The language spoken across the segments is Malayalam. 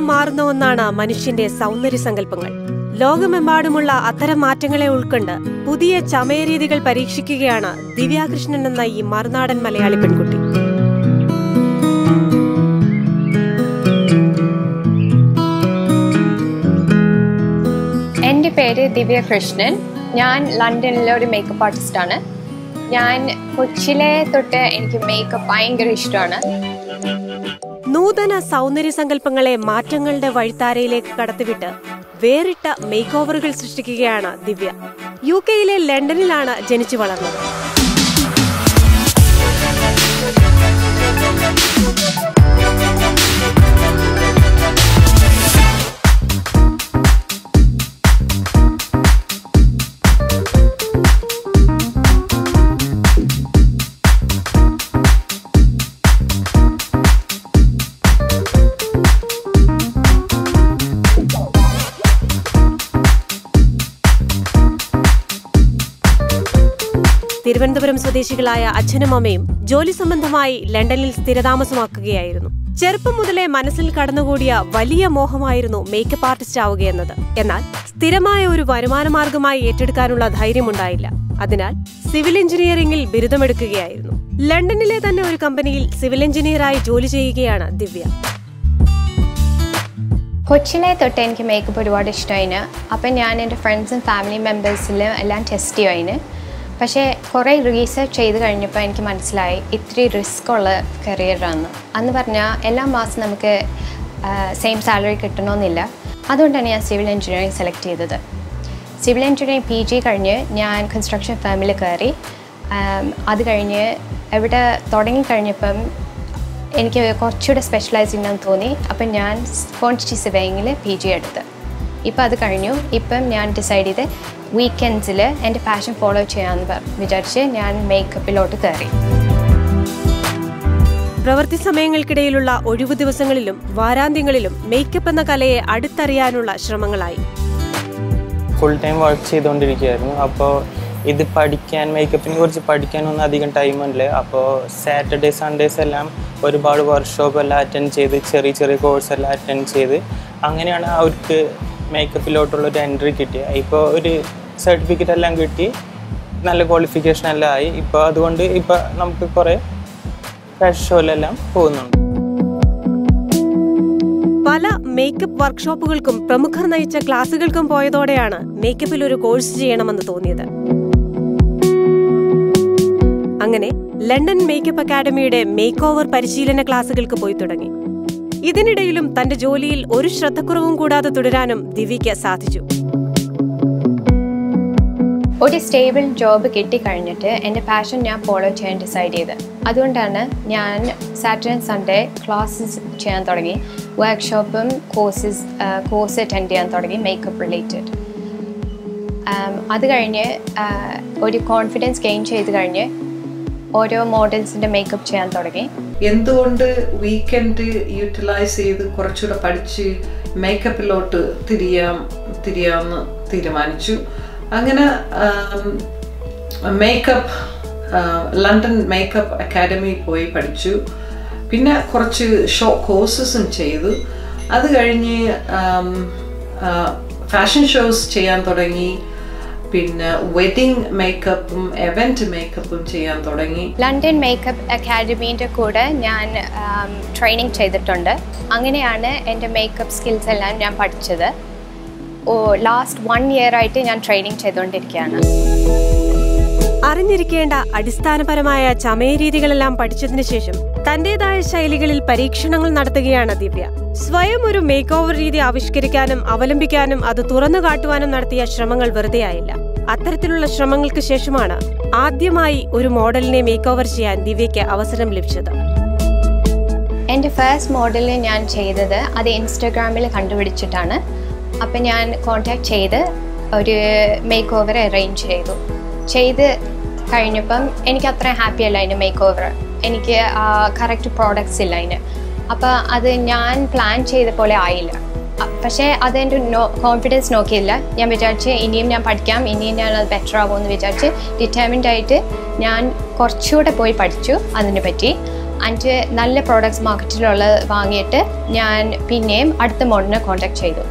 മാറുന്ന ഒന്നാണ് മനുഷ്യന്റെ സൗന്ദര്യ സങ്കല്പങ്ങൾ. ലോകമെമ്പാടുമുള്ള അത്തരം മാറ്റങ്ങളെ ഉൾക്കൊണ്ട് പുതിയ ചമയരീതികൾ പരീക്ഷിക്കുകയാണ് ദിവ്യാകൃഷ്ണൻ എന്ന ഈ മറുനാടൻ മലയാളി പെൺകുട്ടി. എൻ്റെ പേര് ദിവ്യകൃഷ്ണൻ. ഞാൻ ലണ്ടനിലെ ഒരു മേക്കപ്പ് ആർട്ടിസ്റ്റാണ്. ഞാൻ കൊച്ചിലെ തൊട്ട് എനിക്ക് മേക്കപ്പ് ഭയങ്കര ഇഷ്ടമാണ്. നൂതന സൗന്ദര്യ സങ്കല്പങ്ങളെ മാറ്റങ്ങളുടെ വഴിത്താരയിലേക്ക് കടത്തിവിട്ട് വേറിട്ട മേക്ക് ഓവറുകൾ സൃഷ്ടിക്കുകയാണ് ദിവ്യ. UK-യിലെ ലണ്ടനിലാണ് ജനിച്ചു വളർന്നത്. തിരുവനന്തപുരം സ്വദേശികളായ അച്ഛനും അമ്മയും ജോലി സംബന്ധമായി ലണ്ടനിൽ സ്ഥിരതാമസമാക്കുകയായിരുന്നു. ചെറുപ്പം മുതലേ മനസ്സിൽ കടന്നുകൂടിയ വലിയ മോഹമായിരുന്നു മേക്കപ്പ് ആർട്ടിസ്റ്റ് ആവുകയെന്നത്. എന്നാൽ സ്ഥിരമായ ഒരു വരുമാനമാർഗമായി ഏറ്റെടുക്കാനുള്ള ധൈര്യമുണ്ടായില്ല. അതിനാൽ സിവിൽ എഞ്ചിനീയറിംഗിൽ ബിരുദമെടുക്കുകയായിരുന്നു. ലണ്ടനിലെ തന്നെ ഒരു കമ്പനിയിൽ സിവിൽ എഞ്ചിനീയറായി ജോലി ചെയ്യുകയാണ് ദിവ്യ. കൊച്ചിലെ തൊട്ട് എനിക്ക് മേക്കപ്പ് ഒരുപാട് ഇഷ്ടമായിന്. അപ്പം ഞാൻ എൻ്റെ ഫ്രണ്ട്സും ഫാമിലി മെമ്പേഴ്സിലും എല്ലാം ടെസ്റ്റ് ചെയ്യുമായിന്. പക്ഷേ കുറേ റീസെർച്ച് ചെയ്ത് കഴിഞ്ഞപ്പോൾ എനിക്ക് മനസ്സിലായി ഇത്തിരി റിസ്ക് ഉള്ള കരിയറാണ്. അന്ന് പറഞ്ഞാൽ എല്ലാ മാസം നമുക്ക് സെയിം സാലറി കിട്ടണമെന്നില്ല. അതുകൊണ്ടാണ് ഞാൻ സിവിൽ എഞ്ചിനീയറിംഗ് സെലക്ട് ചെയ്തത്. സിവിൽ എഞ്ചിനീയറിംഗ് PG കഴിഞ്ഞ് ഞാൻ കൺസ്ട്രക്ഷൻ ഫേമിൽ കയറി. അത് കഴിഞ്ഞ് എവിടെ തുടങ്ങിക്കഴിഞ്ഞപ്പം എനിക്ക് കുറച്ചുകൂടെ സ്പെഷ്യലൈസ് ചെയ്യണമെന്ന് തോന്നി. അപ്പം ഞാൻ ക്വാണ്ടിറ്റി സർവേയിങ്ങിൽ PG എടുത്ത്. ഇപ്പം അത് കഴിഞ്ഞു. ഇപ്പം ഞാൻ ഡിസൈഡ് ചെയ്ത് വീക്കെൻഡ്സിൽ എൻ്റെ പാഷൻ ഫോളോ ചെയ്യാമെന്ന് വിചാരിച്ച് ഞാൻ മേക്കപ്പിലോട്ട് കയറി. പ്രവൃത്തി സമയങ്ങൾക്കിടയിലുള്ള ഒഴിവു ദിവസങ്ങളിലും വാരാന്ത്യങ്ങളിലും മേക്കപ്പ് എന്ന കലയെ അടുത്തറിയാനുള്ള ശ്രമങ്ങളായി. ഫുൾ ടൈം വർക്ക് ചെയ്തുകൊണ്ടിരിക്കുകയായിരുന്നു. അപ്പോൾ ഇത് പഠിക്കാൻ, മേക്കപ്പിനെ കുറിച്ച് പഠിക്കാനൊന്നും അധികം ടൈമില്ല. അപ്പോൾ സാറ്റർഡേ സൺഡേസ് എല്ലാം ഒരുപാട് വർക്ക്ഷോപ്പ് എല്ലാം അറ്റൻഡ് ചെയ്ത് ചെറിയ ചെറിയ കോഴ്സ് എല്ലാം അറ്റൻഡ് ചെയ്ത് അങ്ങനെയാണ് അവർക്ക് മേക്കപ്പിലോട്ടുള്ളൊരു എൻട്രി കിട്ടിയത്. ഇപ്പോൾ ഒരു സർട്ടിഫിക്കറ്റ് എല്ലാം കിട്ടി, നല്ല ക്വാളിഫിക്കേഷൻ എല്ലാം ആയി. ഇപ്പോൾ അതുകൊണ്ട് ഇപ്പോൾ നമുക്ക് കുറേ ഫാഷൻ ഷോയിലെല്ലാം പോകുന്നുണ്ട്. പല മേക്കപ്പ് വർക്ക്ഷോപ്പുകൾക്കും പ്രമുഖർ നയിച്ച ക്ലാസുകൾക്കും പോയതോടെയാണ് മേക്കപ്പിൽ ഒരു കോഴ്സ് ചെയ്യണമെന്ന് തോന്നിയത്. അങ്ങനെ ലണ്ടൻ മേക്കപ്പ് അക്കാദമിയുടെ മേക്ക് ഓവർ പരിശീലന ക്ലാസുകൾക്ക് പോയി തുടങ്ങി. ഇതിനിടയിലും തന്റെ ജോലിയിൽ ഒരു ശ്രദ്ധക്കുറവും കൂടാതെ തുടരാനും ദിവ്യയ്ക്ക് സാധിച്ചു. ഒരു സ്റ്റേബിൾ ജോബ് കിട്ടിക്കഴിഞ്ഞിട്ട് എൻ്റെ പാഷൻ ഞാൻ ഫോളോ ചെയ്യാൻ ഡിസൈഡ് ചെയ്ത്. അതുകൊണ്ടാണ് ഞാൻ സാറ്റർഡേ സൺഡേ ക്ലാസ്സസ് ചെയ്യാൻ തുടങ്ങി. വർക്ക്ഷോപ്പും കോഴ്സ് അറ്റൻഡ് ചെയ്യാൻ തുടങ്ങി മേക്കപ്പ് റിലേറ്റഡ്. അത് കഴിഞ്ഞ് ഒരു കോൺഫിഡൻസ് ഗെയിൻ ചെയ്ത് കഴിഞ്ഞ് ഓരോ മോഡൽസിൻ്റെ മേക്കപ്പ് ചെയ്യാൻ തുടങ്ങി. എന്തുകൊണ്ട് വീക്കെൻഡ് യൂട്ടിലൈസ് ചെയ്ത് കുറച്ചുകൂടെ പഠിച്ച് മേക്കപ്പിലോട്ട് തിരിയാമെന്ന് തീരുമാനിച്ചു. അങ്ങനെ മേക്കപ്പ് ലണ്ടൻ മേക്കപ്പ് അക്കാദമി പോയി പഠിച്ചു. പിന്നെ കുറച്ച് ഷോർട്ട് കോഴ്സസും ചെയ്തു. അത് കഴിഞ്ഞ് ഫാഷൻ ഷോസ് ചെയ്യാൻ തുടങ്ങി. പിന്നെ വെഡിങ് മേക്കപ്പും എവന്റ് മേക്കപ്പും ചെയ്യാൻ തുടങ്ങി. ലണ്ടൻ മേക്കപ്പ് അക്കാദമീൻ്റെ കൂടെ ഞാൻ ട്രെയിനിങ് ചെയ്തിട്ടുണ്ട്. അങ്ങനെയാണ് എൻ്റെ മേക്കപ്പ് സ്കിൽസ് എല്ലാം ഞാൻ പഠിച്ചത്. ലാസ്റ്റ് 1 year ആയിട്ട് ഞാൻ ട്രെയിനിങ് ചെയ്തുകൊണ്ടിരിക്കുകയാണ്. അറിഞ്ഞിരിക്കേണ്ട അടിസ്ഥാനപരമായ ചമയരീതികളെല്ലാം പഠിച്ചതിനു ശേഷം തന്റേതായ ശൈലികളിൽ പരീക്ഷണങ്ങൾ നടത്തുകയാണ് ദിവ്യ. സ്വയം ഒരു മേക്ക് ഓവർ രീതി ആവിഷ്കരിക്കാനും അവലംബിക്കാനും അത് തുറന്നു കാട്ടുവാനും നടത്തിയ ശ്രമങ്ങൾ വെറുതെയായില്ല. അത്തരത്തിലുള്ള ശ്രമങ്ങൾക്ക് ശേഷമാണ് ആദ്യമായി ഒരു മോഡലിനെ മേക്ക് ഓവർ ചെയ്യാൻ ദിവ്യയ്ക്ക് അവസരം ലഭിച്ചത്. എൻ്റെ ഫസ്റ്റ് മോഡൽ ഞാൻ ചെയ്തത് അത് ഇൻസ്റ്റാഗ്രാമിൽ കണ്ടുപിടിച്ചിട്ടാണ്. അപ്പം ഞാൻ കോൺടാക്ട് ചെയ്ത് ഒരു മേക്ക് ഓവർ അറേഞ്ച് ചെയ്ത് കഴിഞ്ഞപ്പം എനിക്ക് അത്ര ഹാപ്പി അല്ല അതിന് മേക്ക് ഓവർ. എനിക്ക് കറക്റ്റ് പ്രോഡക്ട്സ് ഇല്ല അതിന്. അപ്പോൾ അത് ഞാൻ പ്ലാൻ ചെയ്ത പോലെ ആയില്ല. പക്ഷേ അതെൻ്റെ കോൺഫിഡൻസ് നോക്കിയില്ല. ഞാൻ വിചാരിച്ച് ഇനിയും ഞാൻ പഠിക്കാം, ഇനിയും ഞാൻ അത് ബെറ്റർ ആവുമെന്ന് വിചാരിച്ച് ഡിറ്റർമിൻഡ് ആയിട്ട് ഞാൻ കുറച്ചുകൂടെ പോയി പഠിച്ചു അതിനെ പറ്റി. എന്നിട്ട് നല്ല പ്രോഡക്റ്റ്സ് മാർക്കറ്റിലുള്ളത് വാങ്ങിയിട്ട് ഞാൻ പിന്നെയും അടുത്ത മോഡലിനെ കോൺടാക്ട് ചെയ്തു.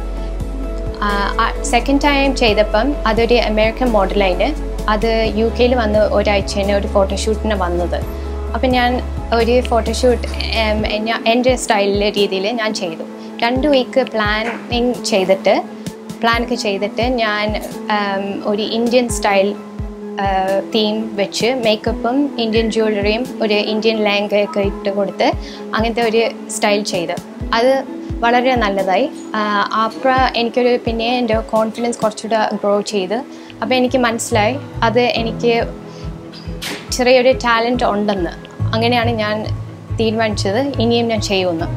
സെക്കൻഡ് ടൈം ചെയ്തപ്പം അതൊരു അമേരിക്കൻ മോഡലായിന്. അത് UK വന്ന് ഒരാഴ്ചേനെ ഒരു ഫോട്ടോഷൂട്ടിന് വന്നത്. അപ്പം ഞാൻ ഒരു ഫോട്ടോഷൂട്ട് എൻ്റെ സ്റ്റൈലിലെ രീതിയിൽ ഞാൻ ചെയ്തു. 2 വീക്ക് പ്ലാനൊക്കെ ചെയ്തിട്ട് ഞാൻ ഒരു ഇന്ത്യൻ സ്റ്റൈൽ തീം വെച്ച് മേക്കപ്പും ഇന്ത്യൻ ജ്വല്ലറിയും ഒരു ഇന്ത്യൻ ലെഹങ്കയൊക്കെ ഇട്ട് കൊടുത്ത് അങ്ങനത്തെ ഒരു സ്റ്റൈൽ ചെയ്ത് അത് വളരെ നല്ലതായി. അപ്പോൾ എനിക്കൊരു പിന്നെ എൻ്റെ കോൺഫിഡൻസ് കുറച്ചുകൂടെ ഗ്രോ ചെയ്ത്. അപ്പോൾ എനിക്ക് മനസ്സിലായി അത് എനിക്ക് ചെറിയൊരു ടാലൻറ്റ് ഉണ്ടെന്ന്. അങ്ങനെയാണ് ഞാൻ തീരുമാനിച്ചത് ഇനിയും ഞാൻ ചെയ്യുമെന്ന്.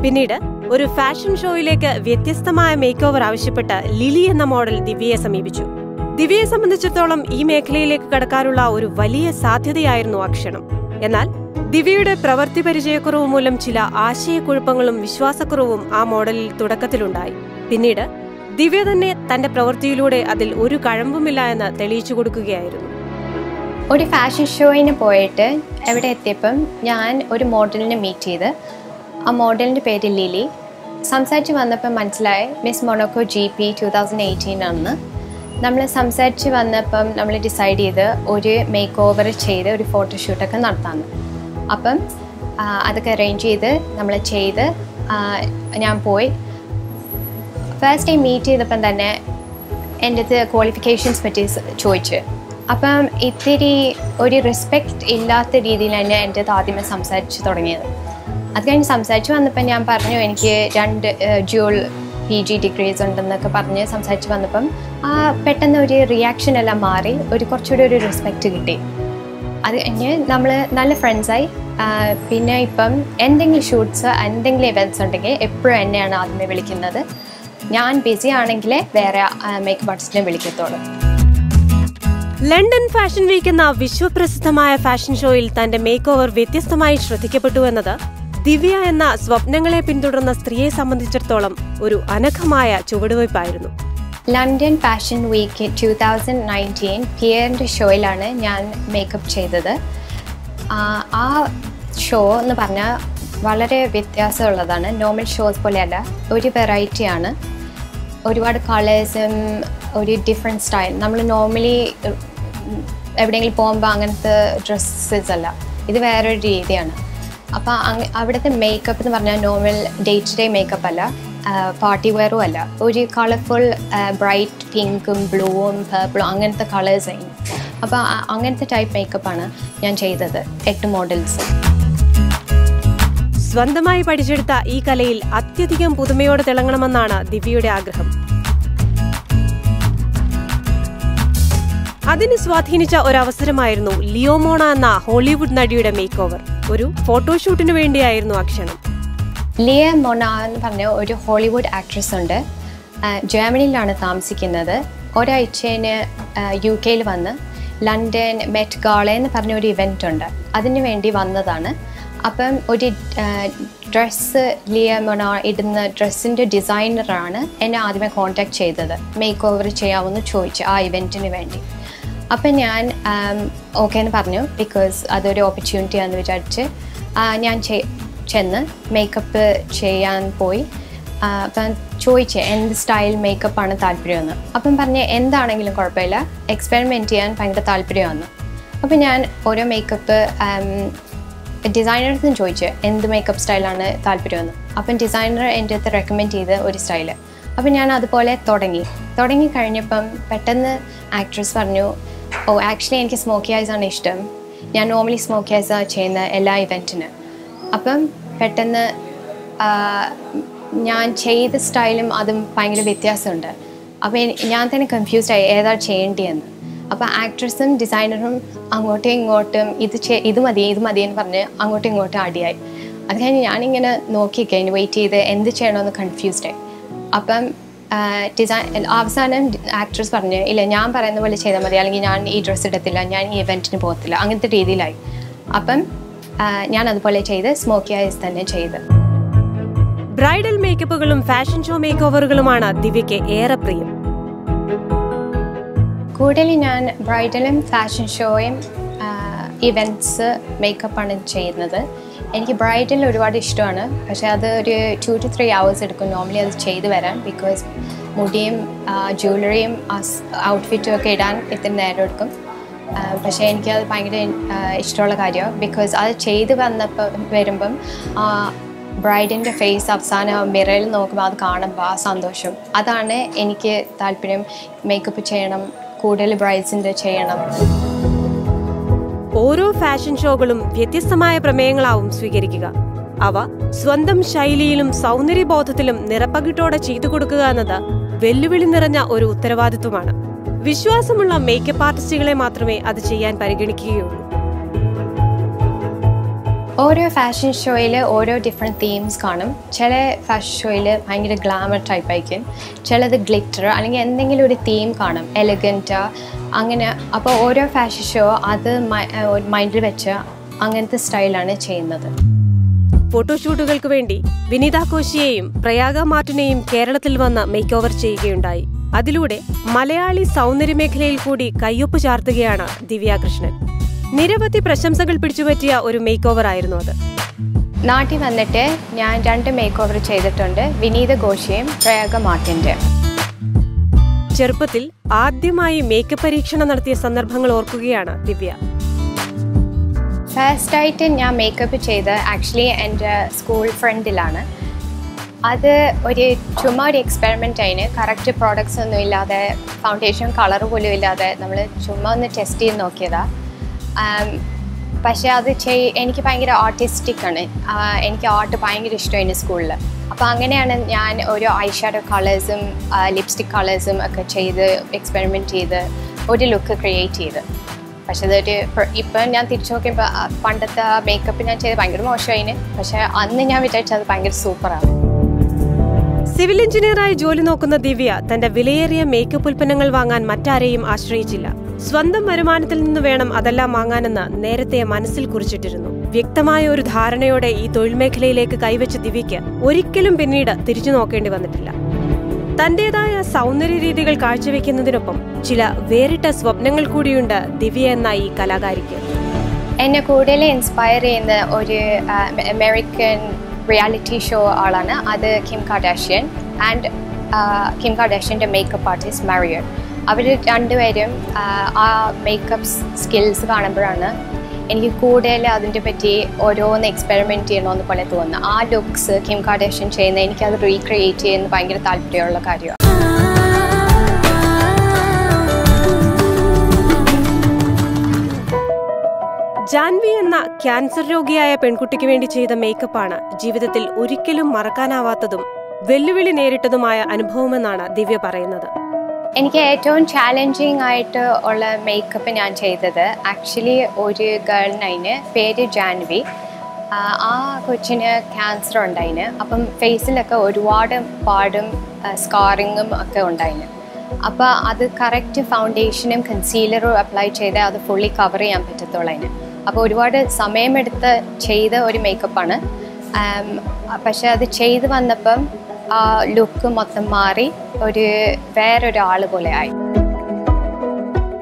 പിന്നീട് ഒരു ഫാഷൻ ഷോയിലേക്ക് വ്യത്യസ്തമായ മേക്ക് ഓവർ ആവശ്യപ്പെട്ട് ലിലി എന്ന മോഡൽ ദിവ്യയെ സമീപിച്ചു. ദിവ്യയെ സംബന്ധിച്ചിടത്തോളം ഈ മേഖലയിലേക്ക് കടക്കാനുള്ള ഒരു വലിയ സാധ്യതയായിരുന്നു ആ ക്ഷണം. എന്നാൽ ദിവ്യയുടെ പ്രവൃത്തി പരിചയക്കുറവ് മൂലം ചില ആശയക്കുഴപ്പങ്ങളും വിശ്വാസക്കുറവും ആ മോഡലിൽ തുടക്കത്തിലുണ്ടായി. പിന്നീട് ദിവ്യ തന്നെ തന്റെ പ്രവൃത്തിയിലൂടെ അതിൽ ഒരു കഴമ്പുമില്ല എന്ന് തെളിയിച്ചു കൊടുക്കുകയായിരുന്നു. ഒരു ഫാഷൻ ഷോയിന് പോയിട്ട് എവിടെ എത്തിയപ്പം ഞാൻ ഒരു മോഡലിനെ മീറ്റ് ചെയ്ത്. ആ മോഡലിൻ്റെ പേര് ലിലി. സംസാരിച്ച് വന്നപ്പം മനസ്സിലായി മിസ് മൊണോക്കോ GP 2018 ആണെന്ന്. നമ്മൾ സംസാരിച്ച് വന്നപ്പം നമ്മൾ ഡിസൈഡ് ചെയ്ത് ഒരു മേക്ക് ഓവർ ചെയ്ത് ഒരു ഫോട്ടോഷൂട്ടൊക്കെ നടത്താമെന്ന്. അപ്പം അതൊക്കെ അറേഞ്ച് ചെയ്ത് നമ്മൾ ചെയ്ത് ഞാൻ പോയി. ഫസ്റ്റ് ടൈം മീറ്റ് ചെയ്തപ്പം തന്നെ എൻ്റെ അടുത്ത് ക്വാളിഫിക്കേഷൻസ് പറ്റി ചോദിച്ചു. അപ്പം ഇത്തിരി ഒരു റെസ്പെക്റ്റ് ഇല്ലാത്ത രീതിയിൽ തന്നെ എൻ്റെ അടുത്ത് ആദ്യമേ സംസാരിച്ച് തുടങ്ങിയത്. അത് കഴിഞ്ഞ് സംസാരിച്ച് വന്നപ്പം ഞാൻ പറഞ്ഞു എനിക്ക് 2 ഡ്യുവൽ PG ഡിഗ്രീസ് ഉണ്ടെന്നൊക്കെ പറഞ്ഞ് സംസാരിച്ച് വന്നപ്പം പെട്ടെന്ന് ഒരു റിയാക്ഷൻ എല്ലാം മാറി കുറച്ചുകൂടി ഒരു റെസ്പെക്റ്റ് കിട്ടി. അത് കഴിഞ്ഞ് നമ്മൾ നല്ല ഫ്രണ്ട്സായി. പിന്നെ ഇപ്പം എന്തെങ്കിലും ഷൂട്ട്സ് എന്തെങ്കിലും ഇവൻറ്റ്സ് ഉണ്ടെങ്കിൽ എപ്പോഴും എന്നെയാണ് ആദ്യമേ വിളിക്കുന്നത്. ഞാൻ ബിസി ആണെങ്കിലേ വേറെ മേക്കപ്പ് ആർട്ടിസ്റ്റിനെ വിളിക്കത്തുള്ളൂ. ലണ്ടൻ ഫാഷൻ വീക്ക് എന്ന വിശ്വപ്രസിദ്ധമായ ഫാഷൻ ഷോയിൽ തന്റെ മേക്ക് ഓവർ വ്യത്യസ്തമായി ശ്രദ്ധിക്കപ്പെട്ടു എന്നത് ദിവ്യ എന്ന സ്വപ്നങ്ങളെ പിന്തുടർന്ന സ്ത്രീയെ സംബന്ധിച്ചിടത്തോളം ഒരു അനഘമായ ചുവടുവയ്പായിരുന്നു. ലണ്ടൻ ഫാഷൻ വീക്ക് 2019 പിയറിൻ്റെ ഷോയിലാണ് ഞാൻ മേക്കപ്പ് ചെയ്തത്. ആ ഷോ എന്ന് പറഞ്ഞാൽ വളരെ വ്യത്യാസമുള്ളതാണ്. നോർമൽ ഷോസ് പോലെയല്ല, ഒരു വെറൈറ്റിയാണ്. ഒരുപാട് കളേഴ്സും ഒരു ഡിഫറെൻറ്റ് സ്റ്റൈൽ. നമ്മൾ നോർമലി എവിടെയെങ്കിലും പോകുമ്പോൾ അങ്ങനത്തെ ഡ്രസ്സസ് അല്ല, ഇത് വേറൊരു രീതിയാണ്. അപ്പോൾ അവിടുത്തെ മേക്കപ്പ് എന്ന് പറഞ്ഞാൽ normal day to day makeup അല്ല, പാർട്ടി വെയറും അല്ല. ഒരു കളർഫുൾ ബ്രൈറ്റ് പിങ്കും ബ്ലൂവും പർപ്പിളും അങ്ങനത്തെ കളേഴ്സായി. അപ്പോൾ അങ്ങനത്തെ ടൈപ്പ് മേക്കപ്പാണ് ഞാൻ ചെയ്തത് 8 മോഡൽസ്. സ്വന്തമായി പഠിച്ചെടുത്ത ഈ കലയിൽ അത്യധികം പുതുമയോടെ തിളങ്ങണമെന്നാണ് ദിവ്യയുടെ ആഗ്രഹം. അതിന് സ്വാധീനിച്ച ഒരവസരമായിരുന്നു ലിയോമോണ എന്ന ഹോളിവുഡ് നടിയുടെ മേക്ക് ഓവർ. ഒരു ഫോട്ടോഷൂട്ടിനു വേണ്ടിയായിരുന്നു ആ ക്ഷണം. ലിയോമോണ എന്ന് പറഞ്ഞ ഒരു ഹോളിവുഡ് ആക്ട്രസ് ഉണ്ട്. ജർമ്മനിയിലാണ് താമസിക്കുന്നത്. ഒരാഴ്ചന് UK വന്ന് ലണ്ടൻ മെറ്റ് ഗാള എന്ന് പറഞ്ഞ ഒരു ഇവൻ്റ് ഉണ്ട്, അതിനു വേണ്ടി വന്നതാണ്. അപ്പം ഒരു ഡ്രസ്സ് ലിയോമോണ ഇടുന്ന ഡ്രസ്സിൻ്റെ ഡിസൈനറാണ് എന്നെ ആദ്യമേ കോൺടാക്ട് ചെയ്തത്. മേക്ക് ഓവർ ചെയ്യാമെന്ന് ചോദിച്ചു ആ ഇവൻറ്റിന് വേണ്ടി. അപ്പം ഞാൻ ഓക്കെ എന്ന് പറഞ്ഞു, ബിക്കോസ് അതൊരു ഓപ്പർച്യൂണിറ്റി ആണെന്ന് വിചാരിച്ച് ഞാൻ ചെന്ന് മേക്കപ്പ് ചെയ്യാൻ പോയി. അപ്പം ചോദിച്ചു എന്ത് സ്റ്റൈൽ മേക്കപ്പാണ് താല്പര്യമെന്ന്. അപ്പം പറഞ്ഞ് എന്താണെങ്കിലും കുഴപ്പമില്ല, എക്സ്പെരിമെൻറ്റ് ചെയ്യാൻ ഭയങ്കര താല്പര്യമാണ്. അപ്പം ഞാൻ ഓരോ മേക്കപ്പ് ഡിസൈനേഴ്സിനും ചോദിച്ചു എന്ത് മേക്കപ്പ് സ്റ്റൈലാണ് താല്പര്യമെന്ന്. അപ്പം ഡിസൈനർ എൻ്റെ അടുത്ത് റെക്കമെൻഡ് ചെയ്ത് ഒരു സ്റ്റൈല്. അപ്പം ഞാൻ അതുപോലെ തുടങ്ങി കഴിഞ്ഞപ്പം പെട്ടെന്ന് ആക്ട്രസ് പറഞ്ഞു, ഓ ആക്ച്വലി എനിക്ക് സ്മോക്കി ഐസാണ് ഇഷ്ടം, ഞാൻ നോർമലി സ്മോക്കി ഐസാണ് ചെയ്യുന്ന എല്ലാ ഇവൻറ്റിന്. അപ്പം പെട്ടെന്ന് ഞാൻ ചെയ്ത സ്റ്റൈലും അതും ഭയങ്കര വ്യത്യാസമുണ്ട്. അപ്പോൾ ഞാൻ തന്നെ കൺഫ്യൂസ്ഡായി ഏതാണ് ചെയ്യേണ്ടതെന്ന്. അപ്പോൾ ആക്ട്രസും ഡിസൈനറും അങ്ങോട്ടും ഇങ്ങോട്ടും ഇത് മതി എന്ന് പറഞ്ഞ് അങ്ങോട്ടും ഇങ്ങോട്ടും അടിയായി. അത് കഴിഞ്ഞ് ഞാനിങ്ങനെ നോക്കിക്കഴിഞ്ഞ് വെയിറ്റ് ചെയ്ത് എന്ത് ചെയ്യണമെന്ന് കൺഫ്യൂസ്ഡായി. അപ്പം അവസാനം ആക്ട്രസ് പറഞ്ഞ് ഇല്ല ഞാൻ പറയുന്ന പോലെ ചെയ്താൽ മതി, അല്ലെങ്കിൽ ഞാൻ ഈ ഡ്രസ്സ് ഇടത്തില്ല, ഞാൻ ഈ ഇവൻറ്റിന് പോകത്തില്ല, അങ്ങനത്തെ രീതിയിലായി. അപ്പം ഞാൻ അതുപോലെ ചെയ്ത് സ്മോക്കി ഐസ് തന്നെ ചെയ്ത്. ബ്രൈഡൽ മേക്കപ്പുകളും ഫാഷൻ ഷോ മേക്ക് ഓവറുകളുമാണ് ദിവ്യയ്ക്ക് ഏറെ പ്രിയം. കൂടുതൽ ഞാൻ ബ്രൈഡലും ഫാഷൻ ഷോയും ഇവൻറ്റ്സ് മേക്കപ്പാണ് ചെയ്യുന്നത്. എനിക്ക് ബ്രൈഡൽ ഒരുപാട് ഇഷ്ടമാണ്, പക്ഷേ അത് ഒരു 2 to 3 hours എടുക്കും നോർമലി അത് ചെയ്ത് വരാൻ. ബിക്കോസ് മുടിയും ജ്വല്ലറിയും ഔട്ട്ഫിറ്റും ഒക്കെ ഇടാൻ ഇത്ര നേരം എടുക്കും. പക്ഷേ എനിക്കത് ഭയങ്കര ഇഷ്ടമുള്ള കാര്യമാണ്. ബിക്കോസ് അത് ചെയ്ത് വരുമ്പം ബ്രൈഡിൻ്റെ ഫേസ് അവസാനം മിററിൽ നോക്കുമ്പോൾ അത് കാണുമ്പോൾ ആ സന്തോഷം, അതാണ് എനിക്ക് താല്പര്യം. മേക്കപ്പ് ചെയ്യണം, കൂടുതൽ ബ്രൈഡ്സിൻ്റെ ചെയ്യണം. ഓരോ ഫാഷൻ ഷോകളും വ്യത്യസ്തമായ പ്രമേയങ്ങളാവും സ്വീകരിക്കുക. അവ സ്വന്തം ശൈലിയിലും സൗന്ദര്യബോധത്തിലും നിറപ്പകിട്ടോടെ ചെയ്തു കൊടുക്കുക എന്നത് വെല്ലുവിളി നിറഞ്ഞ ഒരു ഉത്തരവാദിത്വമാണ്. വിശ്വാസമുള്ള മേക്കപ്പ് ആർട്ടിസ്റ്റുകളെ മാത്രമേ അത് ചെയ്യാൻ പരിഗണിക്കുകയുള്ളൂ. ഓരോ ഫാഷൻ ഷോയിൽ ഓരോ ഡിഫറെൻറ്റ് തീംസ് കാണും. ചില ഫാഷൻ ഷോയിൽ ഭയങ്കര ഗ്ലാമർ ടൈപ്പ് ആയിരിക്കും, ചിലത് ഗ്ലിറ്റർ അല്ലെങ്കിൽ എന്തെങ്കിലും ഒരു തീം കാണും, എലഗൻറ്റ് അങ്ങനെ. അപ്പോൾ ഓരോ ഫാഷൻ ഷോ അത് മൈൻഡിൽ വെച്ച് അങ്ങനത്തെ സ്റ്റൈലാണ് ചെയ്യുന്നത്. ഫോട്ടോഷൂട്ടുകൾക്ക് വേണ്ടി വിനീത കോശിയെയും പ്രയാഗ മാർട്ടിനെയും കേരളത്തിൽ വന്ന് മേക്ക് ഓവർ ചെയ്യുകയുണ്ടായി. അതിലൂടെ മലയാളി സൗന്ദര്യ മേഖലയിൽ കൂടി കയ്യൊപ്പ് ചാർത്തുകയാണ് ദിവ്യ കൃഷ്ണൻ. നിരവധി പ്രശംസകൾ പിടിച്ചുപറ്റിയ ഒരു മേക്ക് ഓവർ ആയിരുന്നു അത്. നാട്ടിൽ വന്നിട്ട് ഞാൻ 2 മേക്ക് ഓവർ ചെയ്തിട്ടുണ്ട്, വിനീത ഘോഷിയും പ്രയാഗ മാർട്ടിൻ്റെ. ചെറുപ്പത്തിൽ ആദ്യമായി മേക്കപ്പ് പരീക്ഷണം നടത്തിയ സന്ദർഭങ്ങൾ ഓർക്കുകയാണ് ദിവ്യ. ഫസ്റ്റായിട്ട് ഞാൻ മേക്കപ്പ് ചെയ്ത് ആക്ച്വലി എൻ്റെ സ്കൂൾ ഫ്രണ്ടിലാണ്. അത് ചുമ്മാ ഒരു എക്സ്പെരിമെൻ്റ് ആയിന്. കറക്റ്റ് പ്രോഡക്ട്സ് ഒന്നും ഇല്ലാതെ, ഫൗണ്ടേഷൻ കളർ പോലും ഇല്ലാതെ നമ്മൾ ചുമ്മാ ഒന്ന് ടെസ്റ്റ് ചെയ്ത് നോക്കിയതാണ്. പക്ഷേ അത് എനിക്ക് ഭയങ്കര ആർട്ടിസ്റ്റിക്കാണ്. എനിക്ക് ആർട്ട് ഭയങ്കര ഇഷ്ടമായിരുന്നു സ്കൂളിൽ. അപ്പോൾ അങ്ങനെയാണ് ഞാൻ ഓരോ ഐഷാഡോ കളേഴ്സും ലിപ്സ്റ്റിക് കളേഴ്സും ഒക്കെ ചെയ്ത് എക്സ്പെരിമെൻറ്റ് ചെയ്ത് ഒരു ലുക്ക് ക്രിയേറ്റ് ചെയ്ത്. പക്ഷേ ഇപ്പം ഞാൻ തിരിച്ചു നോക്കിയപ്പോൾ പണ്ടത്തെ മേക്കപ്പ് ഞാൻ ചെയ്ത് ഭയങ്കര മോശമായിന്. പക്ഷേ അന്ന് ഞാൻ വിചാരിച്ചത് ഭയങ്കര സൂപ്പറാണ്. സിവിൽ എഞ്ചിനീയറായി ജോലി നോക്കുന്ന ദിവ്യ തന്റെ വിലയേറിയ മേക്കപ്പ് ഉൽപ്പന്നങ്ങൾ വാങ്ങാൻ മറ്റാരെയും ആശ്രയിച്ചില്ല. സ്വന്തം വരുമാനത്തിൽ നിന്ന് വേണം അതെല്ലാം വാങ്ങാനെന്ന് നേരത്തെ മനസ്സിൽ കുറിച്ചിട്ടിരുന്നു. വ്യക്തമായ ഒരു ധാരണയോടെ ഈ തൊഴിൽ മേഖലയിലേക്ക് കൈവച്ച ദിവ്യയ്ക്ക് ഒരിക്കലും പിന്നീട് തിരിച്ചു നോക്കേണ്ടി വന്നിട്ടില്ല. തന്റേതായ സൗന്ദര്യ രീതികൾ കാഴ്ചവെക്കുന്നതിനൊപ്പം ചില വേറിട്ട സ്വപ്നങ്ങൾ കൂടിയുണ്ട് ദിവ്യ എന്ന ഈ കലാകാരിക്ക്. എന്നെ കൂടുതൽ ഇൻസ്പയർ ചെയ്യുന്ന ഒരു അമേരിക്കൻ റിയാലിറ്റി ഷോ ആളാണ്. അത് കിം കാർഡാഷ്യൻ ആൻഡ് കിം കാർഡാഷ്യൻ്റെ മേക്കപ്പ് ആർട്ടിസ്റ്റ് മാരിയോ. അവർ രണ്ടുപേരും ആ മേക്കപ്പ് സ്കിൽസ് കാണുമ്പോഴാണ് എനിക്ക് കൂടുതൽ അതിൻ്റെ പറ്റി ഓരോന്ന് എക്സ്പെരിമെൻറ്റ് ചെയ്യണമെന്ന് പോലെ തോന്നുന്നത്. ആ ലുക്സ് കിം കാർഡാഷ്യൻ ചെയ്യുന്ന എനിക്കത് റീക്രിയേറ്റ് ചെയ്യുന്ന ഭയങ്കര താല്പര്യമുള്ള കാര്യമാണ്. ജാൻവി എന്ന ക്യാൻസർ രോഗിയായ പെൺകുട്ടിക്ക് വേണ്ടി ചെയ്ത മേക്കപ്പാണ് ജീവിതത്തിൽ ഒരിക്കലും മറക്കാനാവാത്തതും വെല്ലുവിളി നേരിട്ടതുമായ അനുഭവമെന്നാണ് ദിവ്യ പറയുന്നത്. എനിക്ക് ഏറ്റവും ചാലഞ്ചിങ് ആയിട്ട് ഉള്ള മേക്കപ്പ് ഞാൻ ചെയ്തത് ആക്ച്വലി ഒരു ഗേളിനതിന് പേര് ജാൻവി. ആ കൊച്ചിന് ക്യാൻസർ ഉണ്ടായിന്. അപ്പം ഫേസിലൊക്കെ ഒരുപാട് പാടും സ്കാറിങ്ങും ഒക്കെ ഉണ്ടായിന്. അപ്പോൾ അത് കറക്റ്റ് ഫൗണ്ടേഷനും കൺസീലറും അപ്ലൈ ചെയ്ത് അത് ഫുള്ളി കവർ ചെയ്യാൻ പറ്റത്തുള്ളൂ അതിന്. അപ്പോൾ ഒരുപാട് സമയമെടുത്ത് ചെയ്ത ഒരു മേക്കപ്പാണ്. പക്ഷെ അത് ചെയ്ത് വന്നപ്പം ആ ലുക്ക് മൊത്തം മാറി വേറൊരാൾ പോലെ ആയി.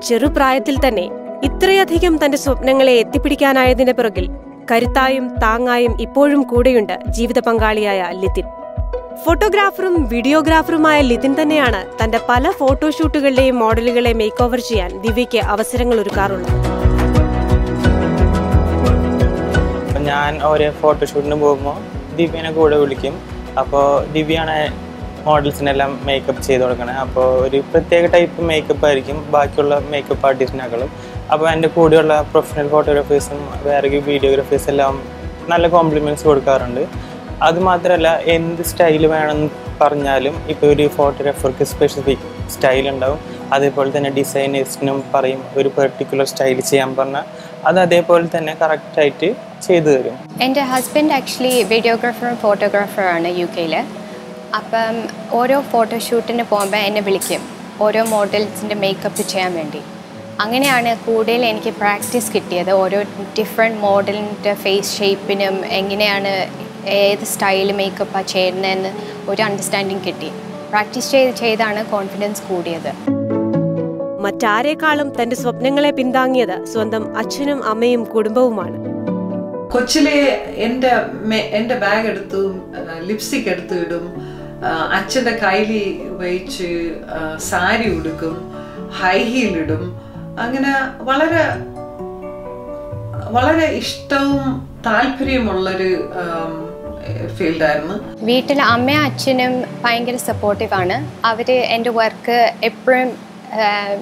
ചെറുപ്രായത്തിൽ തന്നെ ഇത്രയധികം തന്റെ സ്വപ്നങ്ങളെ എത്തിപ്പിടിക്കാനായതിന്റെ പിറകിൽ കരുത്തായും താങ്ങായും ഇപ്പോഴും കൂടെയുണ്ട് ജീവിത പങ്കാളിയായ ലിതിൻ. ഫോട്ടോഗ്രാഫറും വീഡിയോഗ്രാഫറുമായ ലിതിൻ തന്നെയാണ് തന്റെ പല ഫോട്ടോഷൂട്ടുകളിലെയും മോഡലുകളെ മേക്ക് ഓവർ ചെയ്യാൻ ദിവ്യയ്ക്ക് അവസരങ്ങൾ ഒരുക്കാറുള്ളത്. ഞാൻ ഒരു ഫോട്ടോഷൂട്ടിന് പോകുമ്പോൾ ദിവ്യനെ കൂടെ വിളിക്കും. അപ്പോൾ ദിവ്യയാണ് മോഡൽസിനെല്ലാം മേക്കപ്പ് ചെയ്ത് കൊടുക്കണേ. അപ്പോൾ ഒരു പ്രത്യേക ടൈപ്പ് മേക്കപ്പ് ആയിരിക്കും ബാക്കിയുള്ള മേക്കപ്പ് ആർട്ടിസ്റ്റിനേക്കാളും. അപ്പോൾ എൻ്റെ കൂടെയുള്ള പ്രൊഫഷണൽ ഫോട്ടോഗ്രാഫേഴ്സും വേറെ വീഡിയോഗ്രാഫേഴ്സും എല്ലാം നല്ല കോംപ്ലിമെൻറ്റ്സ് കൊടുക്കാറുണ്ട്. അതുമാത്രമല്ല എന്ത് സ്റ്റൈൽ വേണമെന്ന് പറഞ്ഞാലും ഇപ്പോൾ ഒരു ഫോട്ടോഗ്രാഫർക്ക് സ്പെസിഫിക് സ്റ്റൈൽ ഉണ്ടാവും. അതേപോലെ തന്നെ ഡിസൈനേഴ്സിനും പറയും ഒരു പെർട്ടിക്കുലർ സ്റ്റൈൽ ചെയ്യാൻ പറഞ്ഞാൽ അത് അതേപോലെ തന്നെ കറക്റ്റായിട്ട് ചെയ്തു തരും. എൻ്റെ ഹസ്ബൻഡ് ആക്ച്വലി വീഡിയോഗ്രാഫറും ഫോട്ടോഗ്രാഫറാണ് UK-ൽ. അപ്പം ഓരോ ഫോട്ടോഷൂട്ടിന് പോകുമ്പോൾ എന്നെ വിളിക്കും ഓരോ മോഡൽസിൻ്റെ മേക്കപ്പ് ചെയ്യാൻ വേണ്ടി. അങ്ങനെയാണ് കൂടുതൽ എനിക്ക് പ്രാക്ടീസ് കിട്ടിയത്. ഓരോ ഡിഫറെൻറ്റ് മോഡലിൻ്റെ ഫേസ് ഷേപ്പിനും എങ്ങനെയാണ് ഏത് സ്റ്റൈൽ മേക്കപ്പാണ് ചെയ്യുന്നതെന്ന് ഒരു അണ്ടർസ്റ്റാൻഡിങ് കിട്ടി. പ്രാക്ടീസ് ചെയ്താണ് കോൺഫിഡൻസ് കൂടിയത്. മറ്റാരേക്കാളും തന്റെ സ്വപ്നങ്ങളെ പിന്താങ്ങിയത് സ്വന്തം അച്ഛനും അമ്മയും കുടുംബവുമാണ്. കൊച്ചിലെ എൻ്റെ ബാഗ് എടുത്തു, ലിപ്സ്റ്റിക് എടുത്ത് ഇടും, അച്ഛൻ്റെ കയ്യിൽ വെച്ച് സാരി ഉടുക്കും, ഹൈ ഹീൽ ഇടും. അങ്ങനെ വളരെ വളരെ ഇഷ്ടവും താല്പര്യമുള്ളൊരു ഫീൽഡായിരുന്നു. വീട്ടിൽ അമ്മയും അച്ഛനും ഭയങ്കര സപ്പോർട്ടീവാണ്. അവർ എൻ്റെ വർക്ക് എപ്പോഴും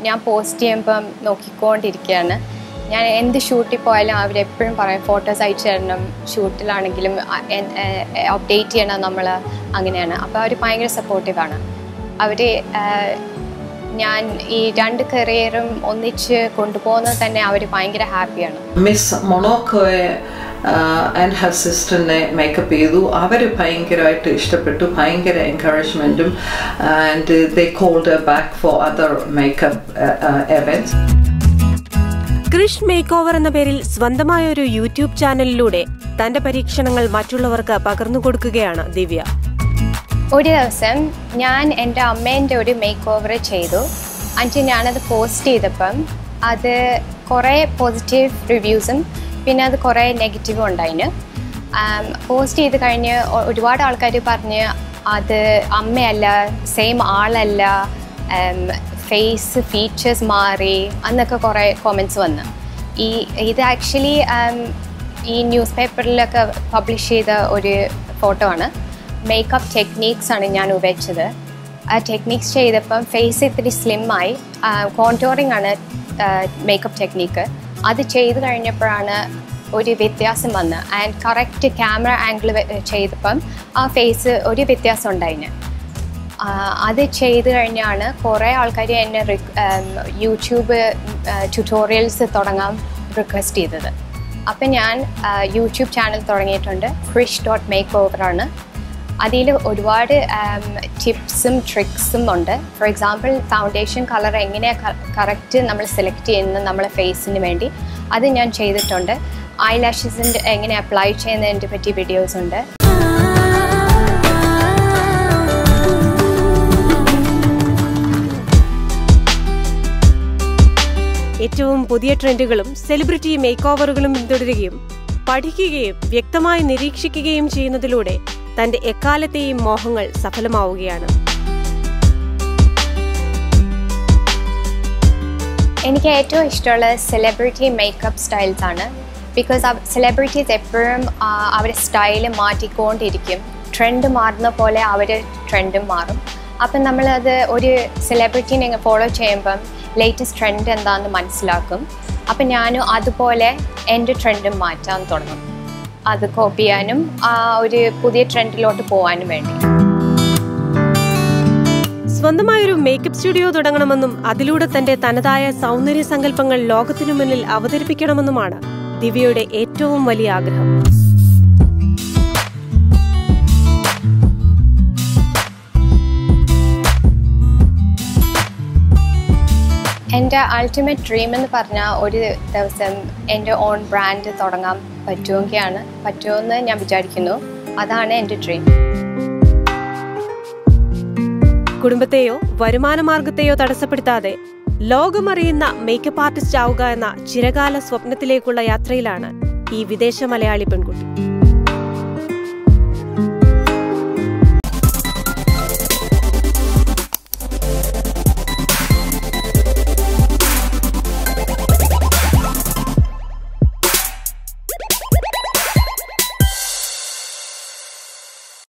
ഞാൻ പോസ്റ്റ് ചെയ്യുമ്പം നോക്കിക്കൊണ്ടിരിക്കുകയാണ്. ഞാൻ എന്ത് ഷൂട്ടിൽ പോയാലും അവരെപ്പോഴും പറയും ഫോട്ടോസ് അയച്ചു തരണം, ഷൂട്ടിലാണെങ്കിലും അപ്ഡേറ്റ് ചെയ്യണം നമ്മൾ, അങ്ങനെയാണ്. അപ്പോൾ അവർ ഭയങ്കര സപ്പോർട്ടീവാണ്. അവർ ഞാൻ ഈ 2 കരിയറും ഒന്നിച്ച് കൊണ്ടുപോകുന്നത് തന്നെ അവർ ഭയങ്കര ഹാപ്പിയാണ്. മിസ് മൊണോക്കോയെ ആൻഡ് ഹർ സിസ്റ്ററിനെ മേക്കപ്പ് ചെയ്തു. അവർ ഭയങ്കരമായിട്ട് ഇഷ്ടപ്പെട്ടു, ഭയങ്കര എൻകറേജ്മെൻറ്റും. And they called her back for other makeup events. Krish makeover എന്ന പേരിൽ സ്വന്തമായ ഒരു യൂട്യൂബ് ചാനലിലൂടെ തന്റെ പരീക്ഷണങ്ങൾ മറ്റുള്ളവർക്ക് പകർന്നു കൊടുക്കുകയാണ് ദിവ്യ. ഒരു ദിവസം ഞാൻ എൻ്റെ അമ്മേൻ്റെ ഒരു മേക്ക് ഓവർ ചെയ്തു. എന്നിട്ട് ഞാനത് പോസ്റ്റ് ചെയ്തപ്പം അത് കുറേ പോസിറ്റീവ് റിവ്യൂസും പിന്നെ അത് കുറേ നെഗറ്റീവും ഉണ്ടായിന്. പോസ്റ്റ് ചെയ്ത് കഴിഞ്ഞ് ഒരുപാട് ആൾക്കാർ പറഞ്ഞ് അത് അമ്മയല്ല, സെയിം ആളല്ല, ഫേസ് ഫീച്ചേഴ്സ് മാറി എന്നൊക്കെ കുറേ കോമെൻറ്റ്സ് വന്ന്. ഇത് ആക്ച്വലി ഈ ന്യൂസ് പേപ്പറിലൊക്കെ പബ്ലിഷ് ചെയ്ത ഒരു ഫോട്ടോ ആണ്. മേക്കപ്പ് ടെക്നീക്സ് ആണ് ഞാൻ ഉപയോഗിച്ചത്. ആ ടെക്നീക്സ് ചെയ്തപ്പം ഫേസ് ഇത്തിരി സ്ലിമ്മായി. കോൺടോറിങ് ആണ് മേക്കപ്പ് ടെക്നീക്ക്. അത് ചെയ്ത് കഴിഞ്ഞപ്പോഴാണ് ഒരു വ്യത്യാസം വന്ന്. ആൻഡ് കറക്റ്റ് ക്യാമറ ആംഗിൾ ചെയ്തപ്പം ആ ഫേസ് ഒരു വ്യത്യാസം ഉണ്ടായിന്. അത് ചെയ്ത് കഴിഞ്ഞാണ് കുറേ ആൾക്കാർ എന്നെ യൂട്യൂബ് ട്യൂട്ടോറിയൽസ് തുടങ്ങാൻ റിക്വസ്റ്റ് ചെയ്തത്. അപ്പം ഞാൻ യൂട്യൂബ് ചാനൽ തുടങ്ങിയിട്ടുണ്ട്. krish.makeover ആണ്. അതിൽ ഒരുപാട് ടിപ്സും ട്രിക്സും ഉണ്ട്. ഫോർ എക്സാമ്പിൾ ഫൗണ്ടേഷൻ കളർ എങ്ങനെയാണ് കറക്റ്റ് നമ്മൾ സെലക്ട് ചെയ്യുന്നത് നമ്മളെ ഫേസിന് വേണ്ടി, അത് ഞാൻ ചെയ്തിട്ടുണ്ട്. ഐലാഷസിൻ്റെ എങ്ങനെ അപ്ലൈ ചെയ്യുന്നതിനെ പറ്റി വീഡിയോസ് ഉണ്ട്. ഏറ്റവും പുതിയ ട്രെൻഡുകളും സെലിബ്രിറ്റി മേക്ക് ഓവറുകളും പിന്തുടരുകയും പഠിക്കുകയും വ്യക്തമായി നിരീക്ഷിക്കുകയും ചെയ്യുന്നതിലൂടെ തന്റെ എക്കാലത്തെയും മോഹങ്ങൾ സഫലമാവുകയാണ്. എനിക്ക് ഏറ്റവും ഇഷ്ടമുള്ള സെലിബ്രിറ്റി മേക്കപ്പ് സ്റ്റൈൽസ് ആണ്. ബിക്കോസ് സെലിബ്രിറ്റീസ് എപ്പോഴും അവരുടെ സ്റ്റൈല് മാറ്റിക്കൊണ്ടിരിക്കും. ട്രെൻഡ് മാറുന്ന പോലെ അവരുടെ ട്രെൻഡും മാറും. അപ്പം നമ്മളത് ഒരു സെലിബ്രിറ്റീനെ ഫോളോ ചെയ്യുമ്പം ലേറ്റസ്റ്റ് ട്രെൻഡ് എന്താണെന്ന് മനസ്സിലാക്കും. അപ്പം ഞാനും അതുപോലെ എൻ്റെ ട്രെൻഡും മാറ്റാൻ തുടങ്ങും, അത് കോപ്പി ചെയ്യാനും ഒരു പുതിയ ട്രെൻഡിലോട്ട് പോകാനും വേണ്ടി. സ്വന്തമായൊരു മേക്കപ്പ് സ്റ്റുഡിയോ തുടങ്ങണമെന്നും അതിലൂടെ തന്റെ തനതായ സൗന്ദര്യ സങ്കല്പങ്ങൾ ലോകത്തിനു മുന്നിൽ അവതരിപ്പിക്കണമെന്നുമാണ് ദിവ്യയുടെ ഏറ്റവും വലിയ ആഗ്രഹം. എൻ്റെ അൾട്ടിമേറ്റ് ഡ്രീം എന്ന് പറഞ്ഞാൽ ഒരു ദിവസം എൻ്റെ ഓൺ ബ്രാൻഡ് തുടങ്ങാൻ പറ്റുമെന്ന് ഞാൻ വിചാരിക്കുന്നു. അതാണ് എൻ്റെ ഡ്രീം. കുടുംബത്തെയോ വരുമാനമാർഗത്തെയോ തടസ്സപ്പെടുത്താതെ ലോകമറിയുന്ന മേക്കപ്പ് ആർട്ടിസ്റ്റ് ആവുക എന്ന ചിരകാല സ്വപ്നത്തിലേക്കുള്ള യാത്രയിലാണ് ഈ വിദേശ മലയാളി പെൺകുട്ടി.